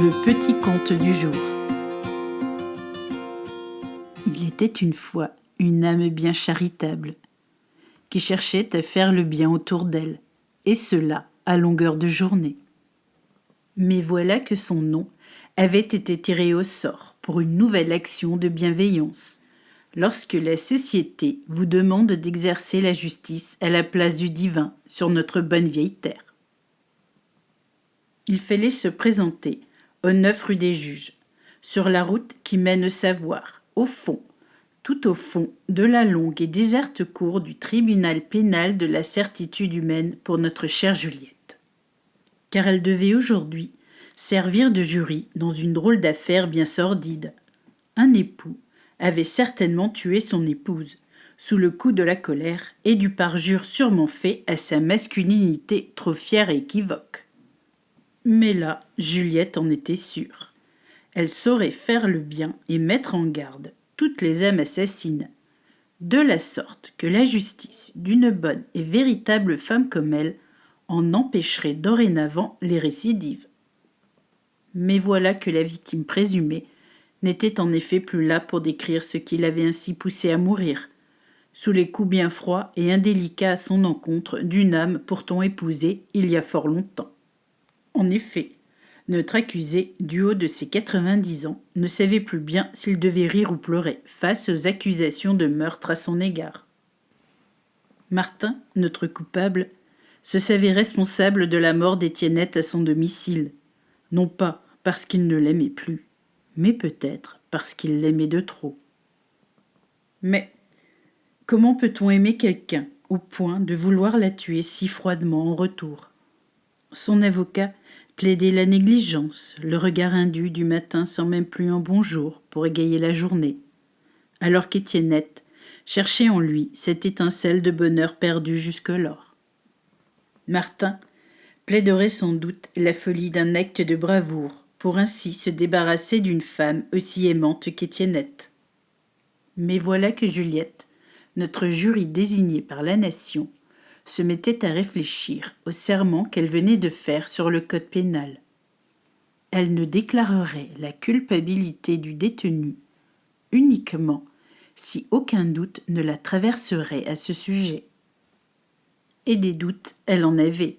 Le petit conte du jour. Il était une fois une âme bien charitable qui cherchait à faire le bien autour d'elle, et cela à longueur de journée. Mais voilà que son nom avait été tiré au sort pour une nouvelle action de bienveillance, lorsque la société vous demande d'exercer la justice à la place du divin sur notre bonne vieille terre. Il fallait se présenter au 9 rue des Juges, sur la route qui mène au savoir, au fond, tout au fond de la longue et déserte cour du tribunal pénal de la certitude humaine pour notre chère Juliette. Car elle devait aujourd'hui servir de jury dans une drôle d'affaire bien sordide. Un époux avait certainement tué son épouse, sous le coup de la colère et du parjure sûrement fait à sa masculinité trop fière et équivoque. Mais là, Juliette en était sûre. Elle saurait faire le bien et mettre en garde toutes les âmes assassines, de la sorte que la justice d'une bonne et véritable femme comme elle en empêcherait dorénavant les récidives. Mais voilà que la victime présumée n'était en effet plus là pour décrire ce qui l'avait ainsi poussée à mourir, sous les coups bien froids et indélicats à son encontre d'une âme pourtant épousée il y a fort longtemps. En effet, notre accusé, du haut de ses 90 ans, ne savait plus bien s'il devait rire ou pleurer face aux accusations de meurtre à son égard. Martin, notre coupable, se savait responsable de la mort d'Étiennette à son domicile, non pas parce qu'il ne l'aimait plus, mais peut-être parce qu'il l'aimait de trop. Mais comment peut-on aimer quelqu'un au point de vouloir la tuer si froidement en retour ? Son avocat plaidait la négligence, le regard indu du matin sans même plus un bonjour pour égayer la journée, alors qu'Étiennette cherchait en lui cette étincelle de bonheur perdue jusque-lors. Martin plaiderait sans doute la folie d'un acte de bravoure pour ainsi se débarrasser d'une femme aussi aimante qu'Étiennette. Mais voilà que Juliette, notre jury désigné par la nation, se mettait à réfléchir au serment qu'elle venait de faire sur le code pénal. Elle ne déclarerait la culpabilité du détenu uniquement si aucun doute ne la traverserait à ce sujet. Et des doutes, elle en avait,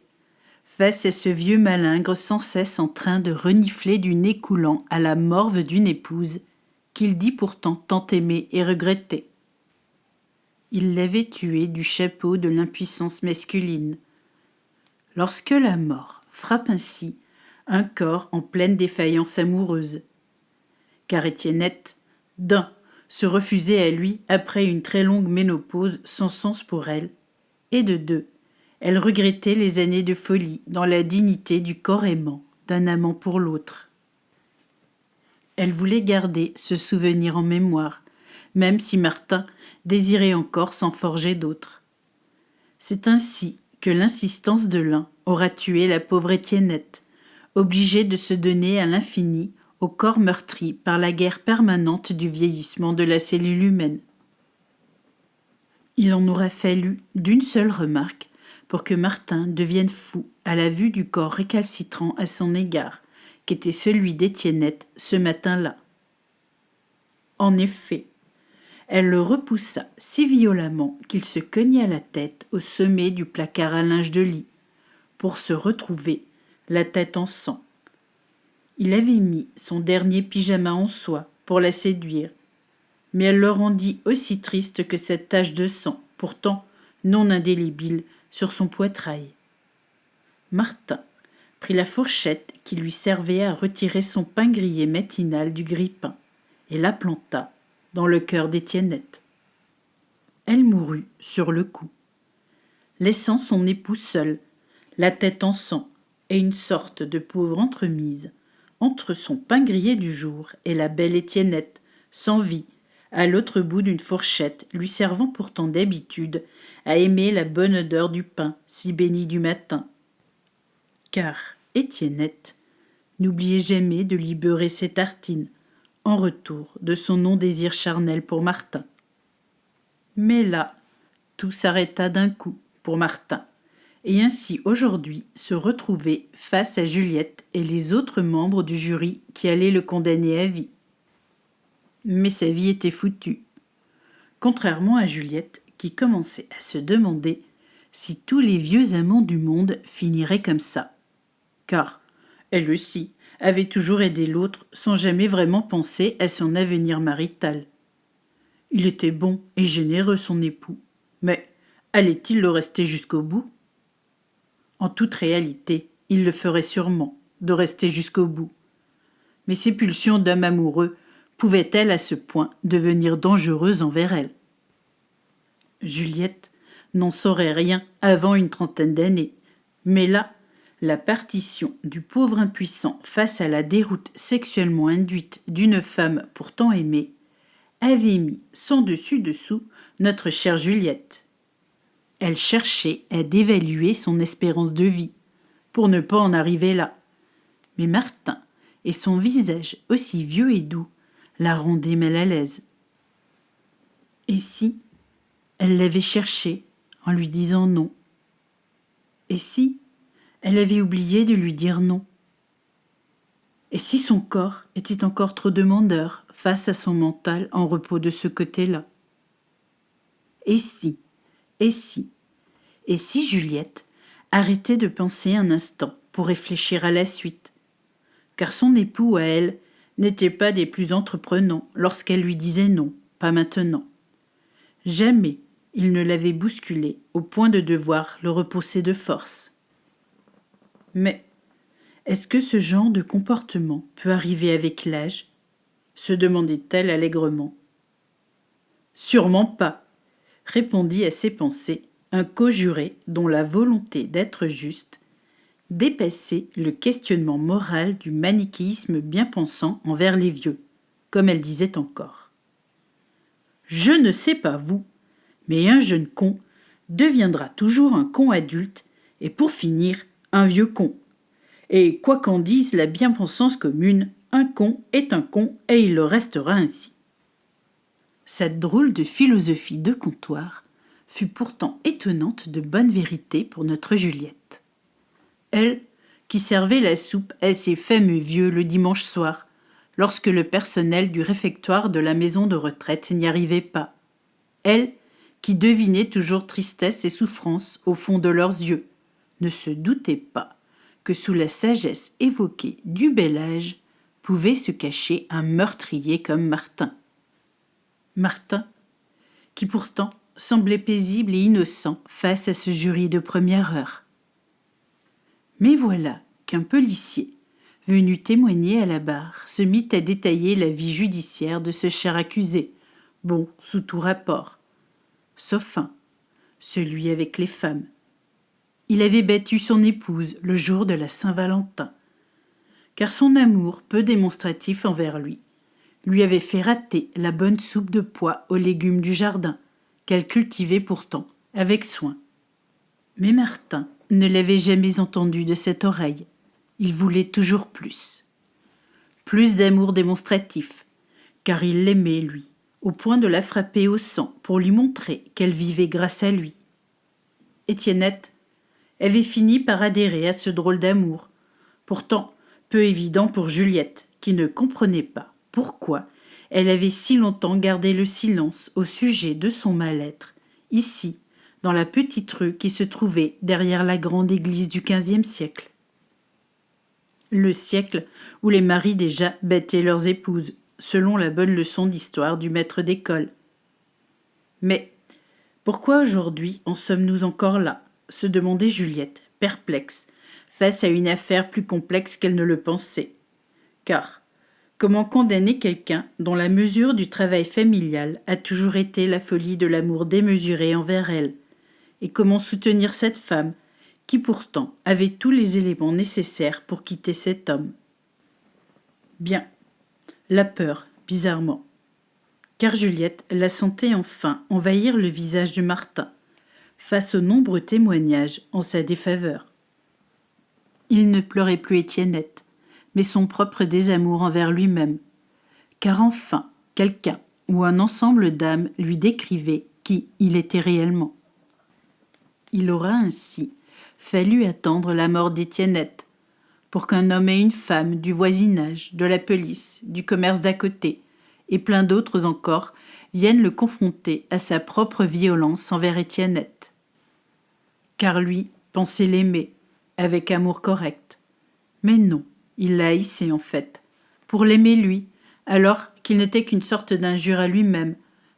face à ce vieux malingre sans cesse en train de renifler du nez coulant à la morve d'une épouse qu'il dit pourtant tant aimer et regretter. Il l'avait tué du chapeau de l'impuissance masculine. Lorsque la mort frappe ainsi un corps en pleine défaillance amoureuse, car Étiennette, d'un, se refusait à lui après une très longue ménopause sans sens pour elle, et de deux, elle regrettait les années de folie dans la dignité du corps aimant d'un amant pour l'autre. Elle voulait garder ce souvenir en mémoire, même si Martin désirait encore s'en forger d'autres. C'est ainsi que l'insistance de l'un aura tué la pauvre Étiennette, obligée de se donner à l'infini au corps meurtri par la guerre permanente du vieillissement de la cellule humaine. Il en aura fallu d'une seule remarque pour que Martin devienne fou à la vue du corps récalcitrant à son égard, qu'était celui d'Étiennette ce matin-là. En effet, elle le repoussa si violemment qu'il se cogna la tête au sommet du placard à linge de lit, pour se retrouver la tête en sang. Il avait mis son dernier pyjama en soie pour la séduire, mais elle le rendit aussi triste que cette tache de sang, pourtant non indélébile, sur son poitrail. Martin prit la fourchette qui lui servait à retirer son pain grillé matinal du grille-pain et la planta dans le cœur d'Étiennette. Elle mourut sur le coup, laissant son époux seul, la tête en sang et une sorte de pauvre entremise entre son pain grillé du jour et la belle Étiennette, sans vie, à l'autre bout d'une fourchette, lui servant pourtant d'habitude à aimer la bonne odeur du pain si béni du matin. Car Étiennette n'oubliait jamais de lui beurrer ses tartines, en retour de son non-désir charnel pour Martin. Mais là, tout s'arrêta d'un coup pour Martin, et ainsi aujourd'hui se retrouver face à Juliette et les autres membres du jury qui allaient le condamner à vie. Mais sa vie était foutue. Contrairement à Juliette, qui commençait à se demander si tous les vieux amants du monde finiraient comme ça. Car, elle aussi, avait toujours aidé l'autre sans jamais vraiment penser à son avenir marital. Il était bon et généreux, son époux, mais allait-il le rester jusqu'au bout ? En toute réalité, il le ferait sûrement, de rester jusqu'au bout. Mais ses pulsions d'homme amoureux pouvaient-elles à ce point devenir dangereuses envers elle ? Juliette n'en saurait rien avant une trentaine d'années, mais là, la partition du pauvre impuissant face à la déroute sexuellement induite d'une femme pourtant aimée avait mis sans dessus-dessous notre chère Juliette. Elle cherchait à dévaluer son espérance de vie, pour ne pas en arriver là. Mais Martin, et son visage aussi vieux et doux, la rendaient mal à l'aise. Et si elle l'avait cherché en lui disant non ? Et si elle avait oublié de lui dire non ? Et si son corps était encore trop demandeur face à son mental en repos de ce côté-là ? Et si Juliette arrêtait de penser un instant pour réfléchir à la suite ? Car son époux à elle n'était pas des plus entreprenants lorsqu'elle lui disait non, pas maintenant. Jamais il ne l'avait bousculé au point de devoir le repousser de force. Mais est-ce que ce genre de comportement peut arriver avec l'âge ? Se demandait-elle allègrement. Sûrement pas, répondit à ses pensées un co-juré dont la volonté d'être juste dépassait le questionnement moral du manichéisme bien pensant envers les vieux, comme elle disait encore. Je ne sais pas vous, mais un jeune con deviendra toujours un con adulte et pour finir, un vieux con. Et quoi qu'en dise la bien-pensance commune, un con est un con et il le restera ainsi. Cette drôle de philosophie de comptoir fut pourtant étonnante de bonne vérité pour notre Juliette. Elle, qui servait la soupe à ces fameux vieux le dimanche soir, lorsque le personnel du réfectoire de la maison de retraite n'y arrivait pas. Elle, qui devinait toujours tristesse et souffrance au fond de leurs yeux, ne se doutait pas que sous la sagesse évoquée du bel âge pouvait se cacher un meurtrier comme Martin. Martin, qui pourtant semblait paisible et innocent face à ce jury de première heure. Mais voilà qu'un policier, venu témoigner à la barre, se mit à détailler la vie judiciaire de ce cher accusé, bon sous tout rapport, sauf un, celui avec les femmes. Il avait battu son épouse le jour de la Saint-Valentin, car son amour peu démonstratif envers lui avait fait rater la bonne soupe de pois aux légumes du jardin, qu'elle cultivait pourtant avec soin. Mais Martin ne l'avait jamais entendu de cette oreille. Il voulait toujours plus. Plus d'amour démonstratif, car il l'aimait, lui, au point de la frapper au sang pour lui montrer qu'elle vivait grâce à lui. Étiennette avait fini par adhérer à ce drôle d'amour, pourtant peu évident pour Juliette, qui ne comprenait pas pourquoi elle avait si longtemps gardé le silence au sujet de son mal-être, ici, dans la petite rue qui se trouvait derrière la grande église du XVe siècle. Le siècle où les maris déjà battaient leurs épouses, selon la bonne leçon d'histoire du maître d'école. Mais pourquoi aujourd'hui en sommes-nous encore là ? Se demandait Juliette, perplexe, face à une affaire plus complexe qu'elle ne le pensait. Car comment condamner quelqu'un dont la mesure du travail familial a toujours été la folie de l'amour démesuré envers elle ? Et comment soutenir cette femme qui pourtant avait tous les éléments nécessaires pour quitter cet homme ? Bien, la peur, bizarrement. Car Juliette la sentait enfin envahir le visage de Martin, face aux nombreux témoignages en sa défaveur. Il ne pleurait plus Étiennette, mais son propre désamour envers lui-même, car enfin quelqu'un ou un ensemble d'âmes lui décrivait qui il était réellement. Il aura ainsi fallut attendre la mort d'Étiennette pour qu'un homme et une femme du voisinage, de la police, du commerce d'à côté, et plein d'autres encore, viennent le confronter à sa propre violence envers Étiennette. Car lui pensait l'aimer, avec amour correct. Mais non, il la haïssait en fait, pour l'aimer lui, alors qu'il n'était qu'une sorte d'injure à lui-même,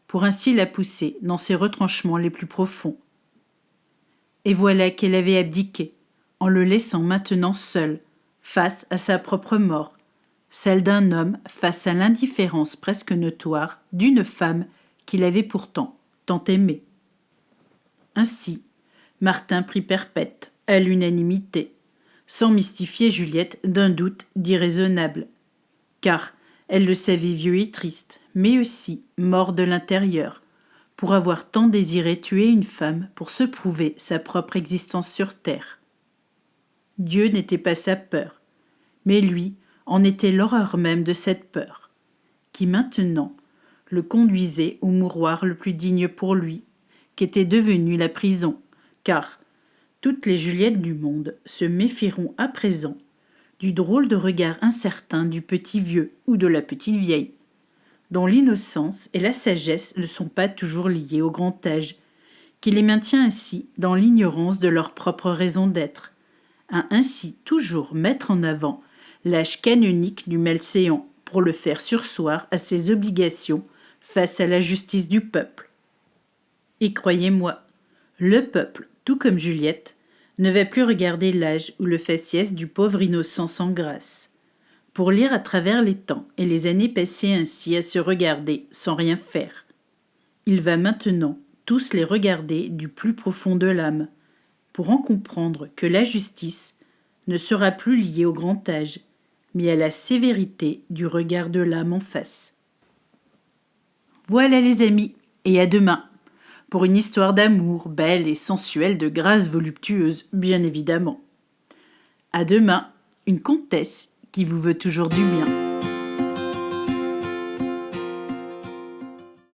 pour ainsi la pousser dans ses retranchements les plus profonds. Et voilà qu'elle avait abdiqué, en le laissant maintenant seul, face à sa propre mort, celle d'un homme face à l'indifférence presque notoire d'une femme qu'il avait pourtant tant aimée. Ainsi, Martin prit perpète, à l'unanimité, sans mystifier Juliette d'un doute déraisonnable, car elle le savait vieux et triste, mais aussi mort de l'intérieur, pour avoir tant désiré tuer une femme pour se prouver sa propre existence sur terre. Dieu n'était pas sa peur, mais lui en était l'horreur même de cette peur, qui maintenant le conduisait au mouroir le plus digne pour lui, qu'était devenue la prison, car toutes les Juliettes du monde se méfieront à présent du drôle de regard incertain du petit vieux ou de la petite vieille, dont l'innocence et la sagesse ne sont pas toujours liées au grand âge, qui les maintient ainsi dans l'ignorance de leur propre raison d'être, à ainsi toujours mettre en avant l'âge canonique du malséant pour le faire surseoir à ses obligations face à la justice du peuple. Et croyez-moi, le peuple, tout comme Juliette, ne va plus regarder l'âge ou le faciès du pauvre innocent sans grâce, pour lire à travers les temps et les années passées ainsi à se regarder sans rien faire. Il va maintenant tous les regarder du plus profond de l'âme, pour en comprendre que la justice ne sera plus liée au grand âge, mais à la sévérité du regard de l'âme en face. Voilà les amis, et à demain, pour une histoire d'amour belle et sensuelle de grâce voluptueuse, bien évidemment. À demain, une comtesse qui vous veut toujours du bien.